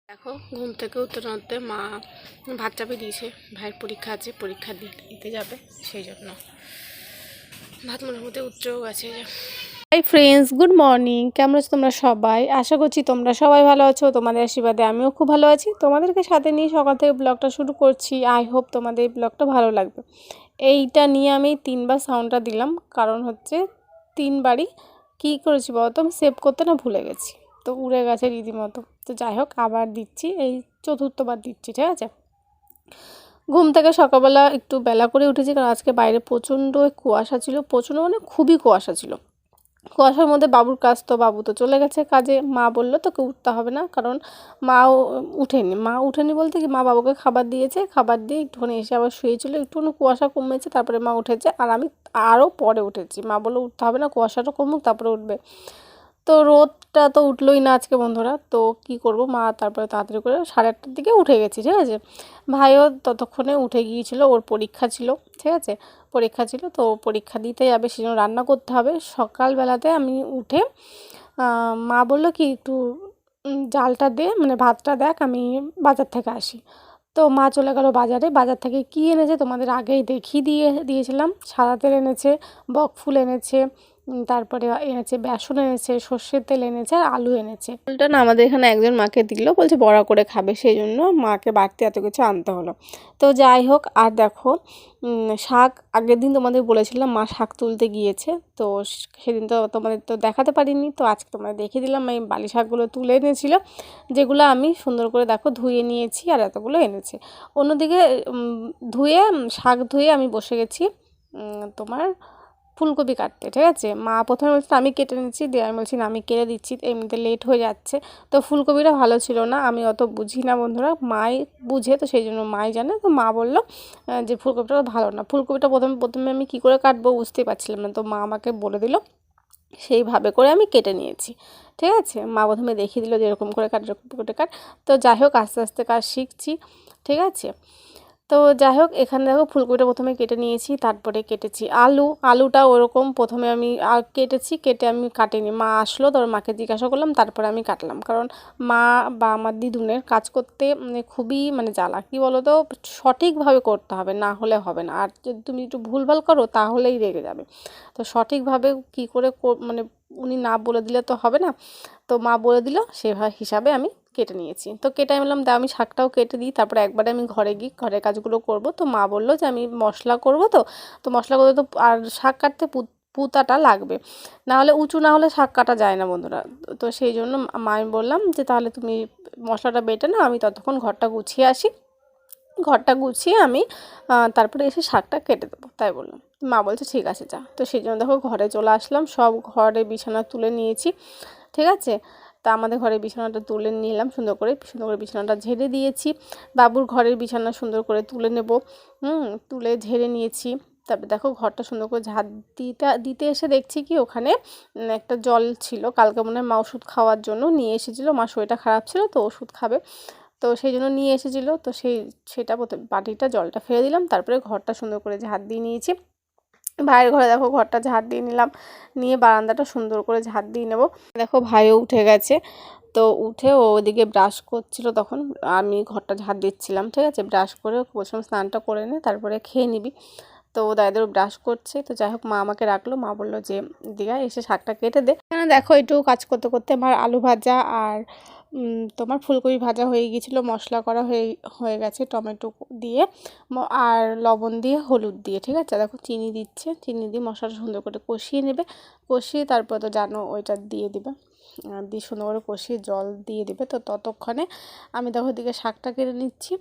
দেখো ঘুম থেকে উঠতে না উঠতে মা ভাত চাপে দিয়েছে। ভাইয়ের পরীক্ষা আছে, পরীক্ষা দিতে যাবে, সেই জন্য ভাত মোটামুটি উঠতেও গেছে। Hi friends, good morning. কেমন আছো তোমরা সবাই? আশা করছি তোমরা সবাই ভালো আছো। তোমাদের আশীর্বাদে আমিও খুব ভালো আছি। তোমাদেরকে সাথে নিয়ে সকাল থেকে ব্লগটা শুরু করছি। আই হোপ তোমাদের এই ব্লগটা ভালো লাগবে। এইটা নিয়ে আমি 3বার সাউন্ডটা দিলাম, কারণ হচ্ছে 3বারই কী করেছি বলতো, আমি সেভ করতে না ভুলে গেছি, তো উড়ে গেছে রীতিমতো। তো যাই হোক, আবার দিচ্ছি, এই 4র্থবার দিচ্ছি, ঠিক আছে। ঘুম থেকে সকালবেলা একটু বেলা করে উঠেছি, কারণ আজকে বাইরে প্রচণ্ড কুয়াশা ছিল, প্রচণ্ড মানে খুবই কুয়াশা ছিল। কুয়াশার মধ্যে বাবুর কাজ, তো বাবু তো চলে গেছে কাজে। মা বললো তোকে উঠতে হবে না, কারণ মাও উঠেনি বলতে কি, মা বাবুকে খাবার দিয়েছে, খাবার দিয়ে একটুখানি এসে আবার শুয়েছিল, একটুখানি কুয়াশা কমেছে, তারপরে মা উঠেছে, আর আমি আরও পরে উঠেছি। মা বললো উঠতে হবে না, কুয়াশাটা কমুক তারপরে উঠবে। তো রোদটা তো উঠলোই না আজকে বন্ধুরা, তো কি করব, মা তারপরে তাড়াতাড়ি করে 8:30টার দিকে উঠে গেছি, ঠিক আছে। ভাইও ততক্ষণে উঠে গিয়েছিল, ওর পরীক্ষা ছিল, ঠিক আছে, পরীক্ষা ছিল, তো পরীক্ষা দিতে যাবে, সেজন্য রান্না করতে হবে। সকালবেলাতে আমি উঠে মা বললো কি একটু জালটা দে, মানে ভাতটা দেখ, আমি বাজার থেকে আসি। তো মা চলে গেল বাজারে। বাজার থেকে কী এনেছে তোমাদের আগেই দেখিয়ে দিয়েছিলাম। সাদা তেল এনেছে, বকফুল এনেছে, তারপরে এনেছে বেসন এনেছে, সর্ষের তেল এনেছে, আর আলু এনেছে। আলুটা না আমাদের এখানে একজন মাকে দিল, বলছে বড়া করে খাবে, সেই জন্য মাকে বাড়তি এত কিছু আনতে হলো। তো যাই হোক, আর দেখো শাক, আগের দিন তোমাদের বলেছিলাম মা শাক তুলতে গিয়েছে, তো সেদিন তো তোমাদের তো দেখাতে পারিনি, তো আজকে তোমাদের দেখিয়ে দিলাম। এই বালি শাকগুলো তুলে এনেছিল, যেগুলো আমি সুন্দর করে দেখো ধুয়ে নিয়েছি, আর এতগুলো এনেছে। অন্যদিকে শাক ধুয়ে আমি বসে গেছি তোমার ফুলকপি কাটতে, ঠিক আছে। মা প্রথমে বলছিল আমি কেটে নিচ্ছি, দিয়ে আমি বলছি না আমি কেটে দিচ্ছি, এমনিতে লেট হয়ে যাচ্ছে। তো ফুলকপিটা ভালো ছিল না, আমি অত বুঝি না বন্ধুরা, মাই বুঝে, তো সেই জন্য মাই জানে। তো মা বললো যে ফুলকপিটা ভালো না। ফুলকপিটা প্রথমে আমি কী করে কাটবো বুঝতেই পারছিলাম না, তো মা আমাকে বলে দিল, সেইভাবে করে আমি কেটে নিয়েছি, ঠিক আছে। মা প্রথমে দেখিয়ে দিল যে এরকম করে কাট, এরকম করে কাট। তো যাই হোক, আস্তে আস্তে কাজ শিখছি, ঠিক আছে। তো যাই হোক, এখানে দেখো ফুলকপিটা প্রথমে কেটে নিয়েছি, তারপরে কেটেছি আলুটা ওরকম প্রথমে আমি কেটে আমি কাটিনি। মা আসলো, তারপর মাকে জিজ্ঞাসা করলাম, তারপরে আমি কাটলাম, কারণ মা বা আমার দিদুনের কাজ করতে মানে খুবই মানে জ্বালা, কী বলো তো, সঠিকভাবে করতে হবে, না হলে হবে না, আর যদি তুমি একটু ভুলভাল করো তাহলেই রেগে যাবে। তো সঠিকভাবে কী করে মানে উনি না বলে দিলে তো হবে না, তো মা বলে দিল, সেভাবে হিসাবে আমি কেটে নিয়েছি। তো কেটে আমি বললাম আমি শাকটাও কেটে দিই, তারপরে একবারে আমি ঘরে গিয়ে ঘরের কাজগুলো করব। তো মা বললো যে আমি মশলা করব, তো মশলা করতে তো আর শাক কাটতে পুতাটা লাগবে, না হলে উঁচু না হলে শাক কাটা যায় না বন্ধুরা। তো সেই জন্য আমি বললাম যে তাহলে তুমি মশলাটা বেটে নাও, আমি ততক্ষণ ঘরটা গুছিয়ে আসি, ঘরটা গুছিয়ে আমি তারপরে এসে শাকটা কেটে দেবো, তাই বললাম। মা বলছে ঠিক আছে যা। তো সেই জন্য দেখো ঘরে চলে আসলাম, সব ঘরে বিছানা তুলে নিয়েছি, ঠিক আছে। তা আমাদের ঘরের বিছানাটা তুলে নিলাম, সুন্দর করে বিছানাটা ঝেড়ে দিয়েছি। বাবুর ঘরের বিছানা সুন্দর করে তুলে নেব, তুলে ঝেড়ে নিয়েছি। তারপর দেখো ঘরটা সুন্দর করে ঝাড় দিতে এসে দেখছি কি ওখানে একটা জল ছিল, কালকে মনে হয় মা ওষুধ খাওয়ার জন্য নিয়ে এসেছিলো, মা শরীরটা খারাপ ছিল তো ওষুধ খাবে, তো সেই জন্য নিয়ে এসেছিলো। তো সেটা বাটিটা জলটা ফেলে দিলাম, তারপরে ঘরটা সুন্দর করে ঝাড় দিয়ে নিয়েছি। ভাইয়ের ঘরে দেখো ঘরটা ঝাড় দিয়ে নিলাম, নিয়ে বারান্দাটা সুন্দর করে ঝাড় দিয়ে নেব। দেখো ভাইও উঠে গেছে, তো উঠে ও ওদিকে ব্রাশ করছিল, তখন আমি ঘরটা ঝাড় দিচ্ছিলাম, ঠিক আছে। ব্রাশ করে বলছিলাম স্নানটা করে নে, তারপরে খেয়ে নিবি। তো দাদারও ব্রাশ করছে। তো যাই হোক, মা আমাকে রাখলো, মা বললো যে দিঘা এসে শাকটা কেটে দে। দেখো একটু কাজ করতে করতে আমার আলু ভাজা আর তোমার ফুলকপি ভাজা হয়ে গিয়েছিলো, মশলা করা হয়ে গেছে টমেটো দিয়ে আর লবণ দিয়ে, হলুদ দিয়ে, ঠিক আছে। দেখো চিনি দিচ্ছে, চিনি দিয়ে মশলাটা সুন্দর করে কষিয়ে নেবে, কষিয়ে তারপর তো জানো ওইটা দিয়ে দিবে, দিয়ে সুন্দর করে কষিয়ে জল দিয়ে দিবে। তো ততক্ষণে আমি দেখো ওদিকে শাকটা কেটে নিচ্ছি।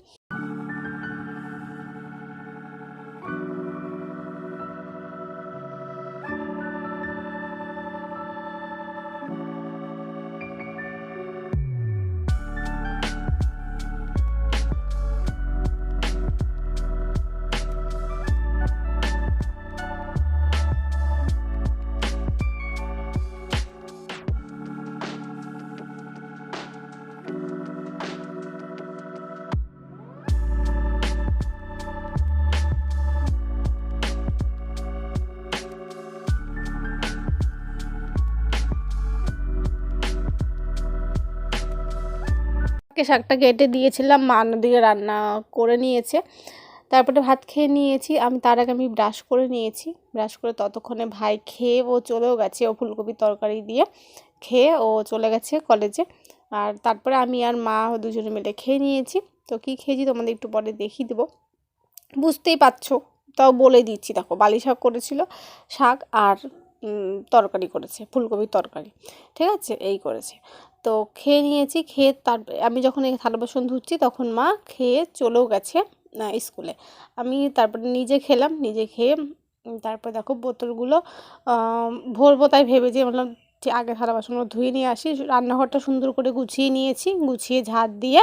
শাকটা কেটে দিয়েছিলাম, মা দিকে রান্না করে নিয়েছে। তারপরে ভাত খেয়ে নিয়েছি আমি, তার আগে আমি ব্রাশ করে নিয়েছি। ব্রাশ করে ততক্ষণে ভাই খেয়ে ও চলেও গেছে, ও ফুলকপির তরকারি দিয়ে খেয়ে ও চলে গেছে কলেজে। আর তারপরে আমি আর মা দুজনে মিলে খেয়ে নিয়েছি। তো কী খেয়েছি তোমাদের একটু পরে দেখিয়ে দেবো, বুঝতেই পারছো, তাও বলে দিচ্ছি। দেখো বালি শাক করেছিল, শাক আর তরকারি করেছে, ফুলকপির তরকারি, ঠিক আছে, এই করেছে। তো খেয়ে নিয়েছি, খেয়ে তারপরে আমি যখন এই থালা বাসন ধুচ্ছি তখন মা খেয়ে চলেও গেছে স্কুলে। আমি তারপরে নিজে খেলাম, নিজে খেয়ে তারপরে দেখো বোতলগুলো ভরবো, তাই ভেবেছি বললাম যে আগে থালা বাসনগুলো ধুয়ে নিয়ে আসি। রান্নাঘরটা সুন্দর করে গুছিয়ে নিয়েছি, গুছিয়ে ঝাড় দিয়ে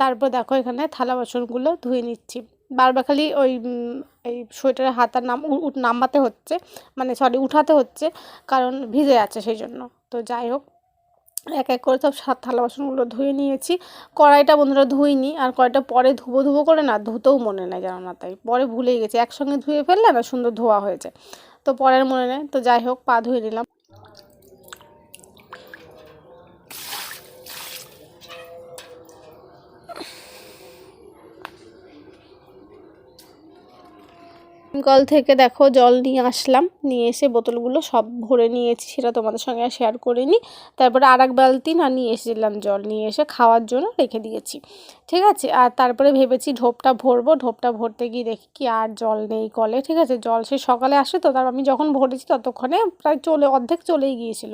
তারপর দেখো এখানে থালা বাসনগুলো ধুয়ে নিচ্ছি। বারবার খালি ওই এই সোয়েটারের হাতার নামাতে হচ্ছে, মানে সরি উঠাতে হচ্ছে, কারণ ভিজে যাচ্ছে সেই জন্য। তো যাই হোক, এক এক করে সব থালা বাসনগুলো ধুয়ে নিয়েছি। কড়াইটা বন্ধুরা ধুইনি, আর কড়াইটা পরে ধুবো করে না ধুতেও মনে নেই, জানো না, তাই পরে ভুলেই গেছি। একসঙ্গে ধুয়ে ফেললে না সুন্দর ধোয়া হয়েছে, তো পরের মনে নেই। তো যাই হোক, পা ধুয়ে নিলাম। কল থেকে দেখো জল নিয়ে আসলাম, নিয়ে এসে বোতলগুলো সব ভরে নিয়েছি, সেটা তোমাদের সঙ্গে আর শেয়ার করিনি। তারপরে আর এক বালতি না নিয়ে এসেছিলাম জল, নিয়ে এসে খাওয়ার জন্য রেখে দিয়েছি, ঠিক আছে। আর তারপরে ভেবেছি ঢোপটা ভরবো, ঢোপটা ভরতে গিয়ে দেখি কি আর জল নেই কলে, ঠিক আছে। জল সে সকালে আসে, তো তার আমি যখন ভরেছি ততক্ষণে প্রায় অর্ধেক চলেই গিয়েছিল।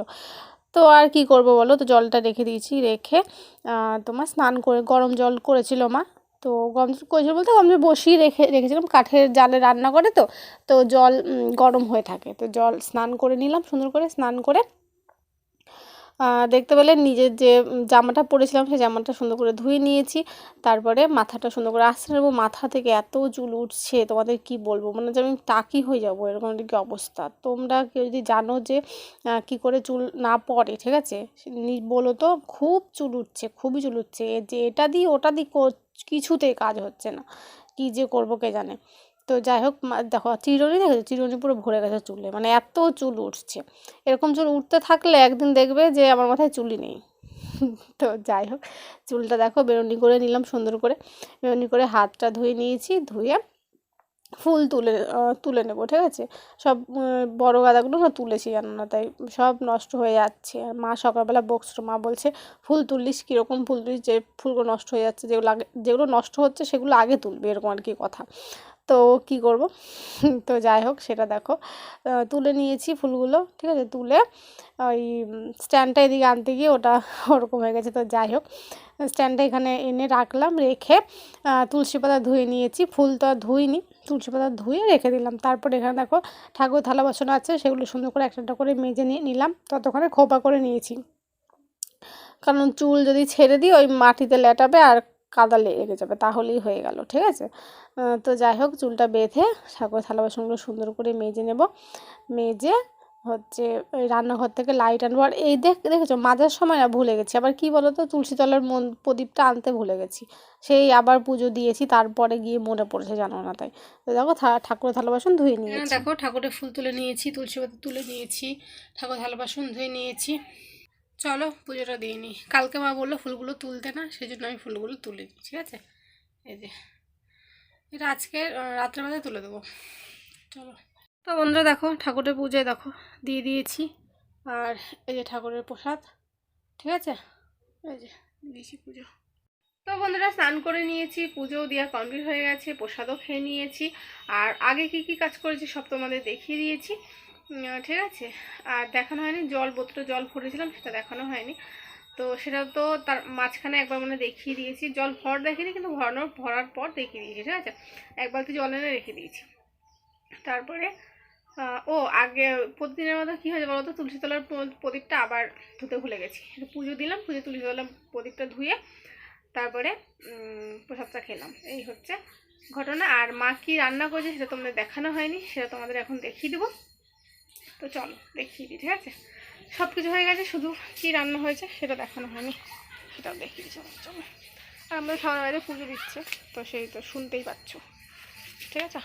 তো আর কি করব বলো, তো জলটা রেখে দিয়েছি। রেখে তোমার স্নান করে, গরম জল করেছিল মা, তো গরম জল করেছিল বলতে গরম জল বসিয়ে রেখেছিলাম, কাঠের জালে রান্না করে, তো তো জল গরম হয়ে থাকে। তো জল স্নান করে নিলাম, সুন্দর করে স্নান করে দেখতে পেলে নিজের যে জামাটা পরেছিলাম সেই জামাটা সুন্দর করে ধুয়ে নিয়েছি। তারপরে মাথাটা সুন্দর করে আঁচড়ে নেবো। মাথা থেকে এত চুল উঠছে তোমাদের কি বলবো, মানে যে আমি টাকি হয়ে যাবো এরকম কি অবস্থা। তোমরা কেউ যদি জানো যে কি করে চুল না পড়ে, ঠিক আছে, বলো তো। খুব চুল উঠছে, খুবই চুল উঠছে, যে এটা দিই ওটা দিই কিছুতেই কাজ হচ্ছে না, কি যে করবো কে জানে। তো যাই হোক, দেখো চিরুনি দেখেছো, চিরুনি পুরো ভরে গেছে চুলে, মানে এত চুল উঠছে। এরকম চুল উঠতে থাকলে একদিন দেখবে যে আমার মাথায় চুলই নেই। তো যাই হোক, চুলটা দেখো বেরুনি করে নিলাম সুন্দর করে, বেরুনি করে হাতটা ধুয়ে নিয়েছি, ধুয়ে ফুল তুলে নেব, ঠিক আছে। সব বড় গাঁদাগুলো না তুলেছি, জানো না, তাই সব নষ্ট হয়ে যাচ্ছে। আর মা সকালবেলা বকছিল, মা বলছে ফুল তুললিস কীরকম ফুল তুলিস, যে ফুলগুলো নষ্ট হয়ে যাচ্ছে, যেগুলো নষ্ট হচ্ছে সেগুলো আগে তুলবি, এরকম আর কি কথা। তো কি করব। তো যাই হোক, সেটা দেখো তুলে নিয়েছি ফুলগুলো, ঠিক আছে। তুলে ওই স্ট্যান্ডটা এদিকে আনতে গিয়ে ওটা ওরকম হয়ে গেছে। তো যাই হোক, স্ট্যান্ডটা এখানে এনে রাখলাম, রেখে তুলসী পাতা ধুয়ে নিয়েছি, ফুল তো আর ধুইনি, তুলসী পাতা ধুয়ে রেখে দিলাম। তারপর এখানে দেখো ঠাকুর থালা বাসন আছে, সেগুলো সুন্দর করে একটা করে মেজে নিলাম, ততক্ষণে খোপা করে নিয়েছি, কারণ চুল যদি ছেড়ে দিই ওই মাটিতে লেটাবে আর কাদা লেগে যাবে, তাহলেই হয়ে গেল, ঠিক আছে। তো যাই হোক, চুলটা বেঁধে ঠাকুর থালা বাসনগুলো সুন্দর করে মেজে নেব। মেজে হচ্ছে ওই রান্নাঘর থেকে লাইট আনবো। আর এই দেখেছো মাজার সময় না ভুলে গেছি, আবার কি বলো তো, তুলসী তলার প্রদীপটা আনতে ভুলে গেছি, সেই আবার পুজো দিয়েছি, তারপরে গিয়ে মনে পড়েছে, জানো না, তাই। তো দেখো ঠাকুরের থালা বাসন ধুয়ে নিয়েছি, দেখো ঠাকুরের ফুল তুলে নিয়েছি, তুলসী পাতা তুলে নিয়েছি, ঠাকুর থালা বাসন ধুয়ে নিয়েছি। চলো পুজোটা দিয়ে নিই। কালকে মা বললো ফুলগুলো তুলতে না, সেই জন্য আমি ফুলগুলো তুলে নিই, ঠিক আছে। এই যে এটা আজকে রাত্রেবেলায় তুলে দেবো। চলো। তো বন্ধুরা দেখো ঠাকুরের পুজোয় দেখো দিয়ে দিয়েছি, আর এই যে ঠাকুরের প্রসাদ, ঠিক আছে, এই যে দিয়েছি পুজো। তো বন্ধুরা স্নান করে নিয়েছি, পুজোও দেওয়া কমপ্লিট হয়ে গেছে, প্রসাদও খেয়ে নিয়েছি। আর আগে কি কি কাজ করেছি সব তোমাদের দেখিয়ে দিয়েছি, ঠিক আছে। আর দেখানো হয়নি, বোতলে জল ভরেছিলাম সেটা দেখানো হয়নি, তো সেটা তো তার মাঝখানে একবার মানে দেখিয়ে দিয়েছি। জল দেখিনি, কিন্তু ভরার পর দেখিয়ে দিয়েছি, ঠিক আছে। এক বালতি জল এনে রেখে দিয়েছি। তারপরে আগে প্রতিদিনের মতো কী হয়েছে বলো তো, তুলসী তলার প্রদীপটা আবার ধুতে ভুলে গেছি। পুজো দিলাম, তুলসী তলার প্রদীপটা ধুয়ে তারপরে প্রসাদটা খেলাম, এই হচ্ছে ঘটনা। আর মা কি রান্না করেছে সেটা তোমাদের দেখানো হয়নি, সেটা তোমাদের এখন দেখিয়ে দেবো। তো চলো দেখিয়ে দিই, ঠিক আছে। সব কিছু হয়ে গেছে, শুধু কি রান্না হয়েছে সেটা দেখানো হয়নি, সেটাও দেখিয়ে দিচ্ছি। চলো। আর আমাদের সবার বাইরে পুজো দিচ্ছে, তো সেই তো শুনতেই পাচ্ছ, ঠিক আছে।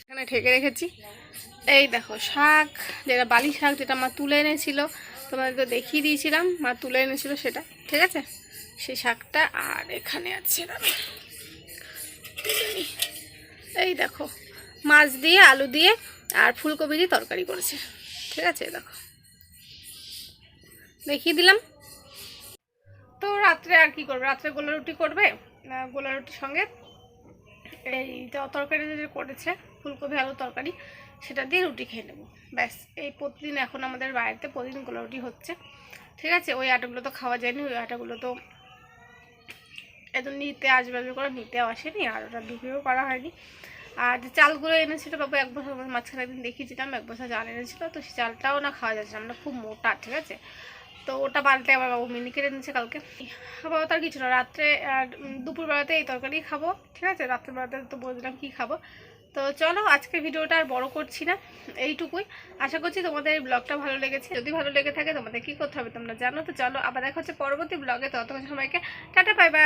এখানে ঢেকে রেখেছি, এই দেখো শাক, যেটা বালি শাক, যেটা মা তুলে এনেছিল, তো তোমাদের তো দেখিয়ে দিয়েছিলাম, মা তুলে এনেছিল সেটা, ঠিক আছে, সেই শাকটা। আর এখানে আছে এই দেখো, মাছ দিয়ে আলু দিয়ে আর ফুলকপি দিয়ে তরকারি করেছে, ঠিক আছে, দেখো দেখিয়ে দিলাম। তো রাত্রে আর কি করবে, রাত্রে গোলা রুটি করবে, গোলা রুটির সঙ্গে এই তরকারি যে করেছে ফুলকপি আলুর তরকারি, সেটা দিয়ে রুটি খেয়ে নেবো, ব্যাস। এই প্রতিদিন এখন আমাদের বাড়িতে প্রতিদিন গোলা রুটি হচ্ছে, ঠিক আছে। ওই আটাগুলো তো খাওয়া যায়নি, ওই আটাগুলো তো এত নিতে আসবে করে নিতেও আসেনি, আর ওটা বিক্রিও করা হয়নি। আর যে চালগুলো এনেছিল বাবু, এক বছর মাঝখানে একদিন দেখিয়েছিলাম, এক বছর চাল এনেছিল, তো সেই চালটাও না খাওয়া যাচ্ছে, আমরা খুব মোটা, ঠিক আছে। তো ওটা পাল্টে আবার বাবু মিনি কেটে নিচ্ছে কালকে। বাবা তার কিছু না, রাত্রে আর দুপুরবেলাতে এই তরকারি খাবো, ঠিক আছে। রাত্রেবেলাতে তো বলছিলাম কী খাবো। তো চলো আজকের ভিডিওটা আর বড় করছি না, এইটুকুই। আশা করছি তোমাদের এই ব্লগটা ভালো লেগেছে। যদি ভালো লেগে থাকে তোমাদের কী করতে হবে তোমরা জানো। তো চলো আবার দেখা হচ্ছে পরবর্তী ব্লগে, ততক্ষণ সবাইকে টাটা, বাই বাই।